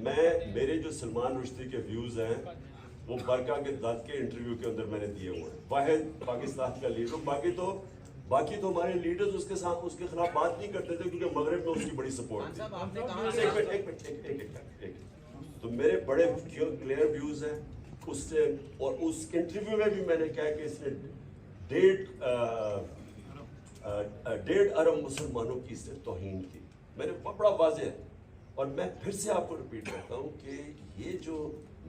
میرے جو سلمان رشدی کے ویوز ہیں وہ برقع کے دت کے انٹرویو کے اندر میں نے دیے ہوئے ہیں. واحد پاکستان کا لیڈر. باقی تو ہمارے لیڈرز اس کے خلاف بات نہیں کرتے تھے کیونکہ مغرب میں اس کی بڑی سپورٹ تھی. تو میرے بڑے کلیئر ویوز ہیں اس سے. اور اس انٹرویو میں بھی میں نے کہا کہ اس نے 1.5 ارب مسلمانوں کی اس نے توہین کی. میں نے بڑا واضح ہے. اور میں پھر سے آپ کو ریپیٹ کرتا ہوں کہ یہ جو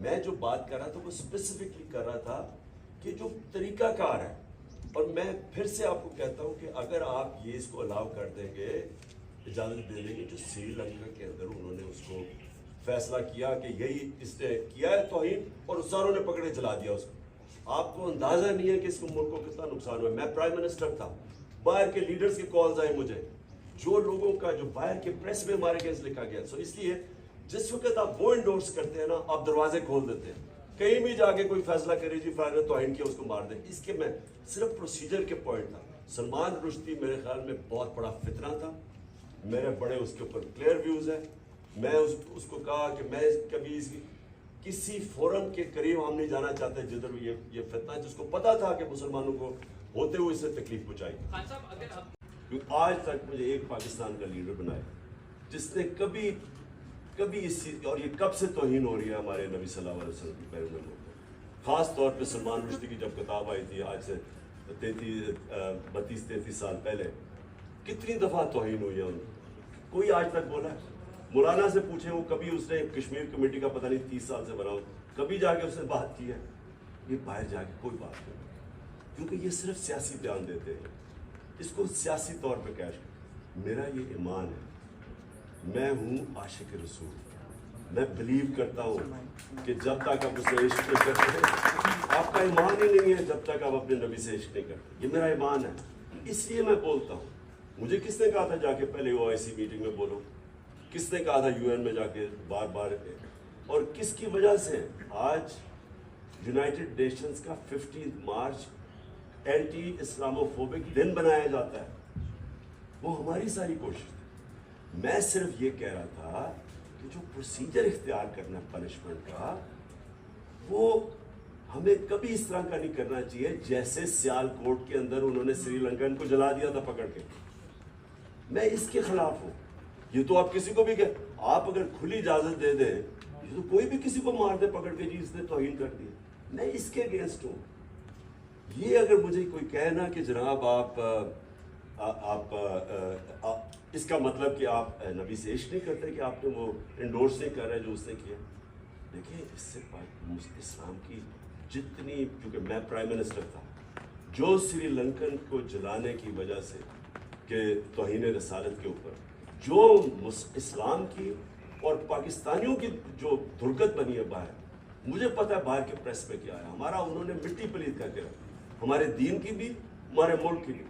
میں جو بات کر رہا تھا وہ اسپیسیفکلی کر رہا تھا کہ جو طریقہ کار ہے. اور میں پھر سے آپ کو کہتا ہوں کہ اگر آپ یہ اس کو الاؤ کر دیں گے, اجازت دے دیں گے, جو سری لنکا کے اندر انہوں نے اس کو فیصلہ کیا کہ یہی اس نے کیا ہے توہین, اور ساروں نے پکڑے جلا دیا اس کو. آپ کو اندازہ نہیں ہے کہ اس کو ملک کو کتنا نقصان ہوا. میں پرائم منسٹر تھا, باہر کے لیڈرز کی کالز آئے مجھے, جو لوگوں کا جو باہر کے پریس میں ہمارے کیس لکھا گیا. سو اس لیے جس وقت آپ وہ انڈورس کرتے ہیں نا, آپ دروازے کھول دیتے ہیں. کہیں بھی جا کے کوئی فیصلہ کرے جی فلاں نے توہین کیا اس کو مار دیں. اس کے میں صرف پروسیجر کے پوائنٹ تھا. سلمان رشدی میرے خیال میں بہت بڑا فتنہ تھا. میرے بڑے اس کے اوپر کلیئر ویوز ہیں. میں اس کو کہا کہ میں کبھی کسی فورم کے قریب ہم نہیں جانا چاہتے جدھر یہ فتنہ, جس کو پتا تھا کہ مسلمانوں کو ہوتے ہوئے اس سے تکلیف پہنچائی. آج تک مجھے ایک پاکستان کا لیڈر بنایا جس نے کبھی اس چیز, اور یہ کب سے توہین ہو رہی ہے ہمارے نبی صلی اللہ علیہ وسلم کی پیروکاروں کو. خاص طور پہ سلمان رشدی کی جب کتاب آئی تھی آج سے 32-33 سال پہلے, کتنی دفعہ توہین ہوئی ہے ان کو. کوئی آج تک بولا ہے؟ مولانا سے پوچھیں, وہ کبھی اس نے کشمیر کمیٹی کا پتہ نہیں 30 سال سے بنا ہو, کبھی جا کے اس نے بات کی ہے؟ یہ باہر جا کے کوئی بات نہیں, کیونکہ یہ صرف سیاسی بیان دیتے ہیں, اس کو سیاسی طور پہ کیش. میرا یہ ایمان ہے, میں ہوں عاشق رسول. میں بلیو کرتا ہوں کہ جب تک آپ اسے عشق نہیں کرتے, آپ کا ایمان ہی نہیں ہے جب تک آپ اپنے نبی سے عشق نہیں کرتے. یہ میرا ایمان ہے, اس لیے میں بولتا ہوں. مجھے کس نے کہا تھا جا کے پہلے OIC میٹنگ میں بولو؟ کس نے کہا تھا UN میں جا کے بار بار؟ اور کس کی وجہ سے آج یونائٹڈ نیشنز کا 15 مارچ اینٹی اسلاموفوبک دن بنایا جاتا ہے؟ وہ ہماری ساری کوشش تھی. میں صرف یہ کہہ رہا تھا کہ جو پروسیجر اختیار کرنا پنشمنٹ کا, وہ ہمیں کبھی اس طرح کا نہیں کرنا چاہیے جیسے سیال کوٹ کے اندر انہوں نے سری لنکن کو جلا دیا تھا پکڑ کے. میں اس کے خلاف ہوں. یہ تو آپ کسی کو بھی کہ آپ اگر کھلی اجازت دے دیں, یہ تو کوئی بھی کسی کو مار دے پکڑ کے, جی اس نے توہین کر دی. میں اس کے اگینسٹ ہوں. یہ اگر مجھے کوئی کہنا کہ جناب آپ اس کا مطلب کہ آپ نبی سے عشق نہیں کرتے, کہ آپ نے وہ انڈورس نہیں کر رہے جو اس نے کیا. دیکھیں, اس سے اسلام کی جتنی, کیونکہ میں پرائم منسٹر تھا, جو سری لنکن کو جلانے کی وجہ سے کہ توہین رسالت کے اوپر جو اسلام کی اور پاکستانیوں کی جو دھرکت بنی ہے باہر, مجھے پتا ہے باہر کے پریس میں کیا ہے. ہمارا انہوں نے مٹی پلید کر کے رکھی, ہمارے دین کی بھی, ہمارے ملک کی بھی.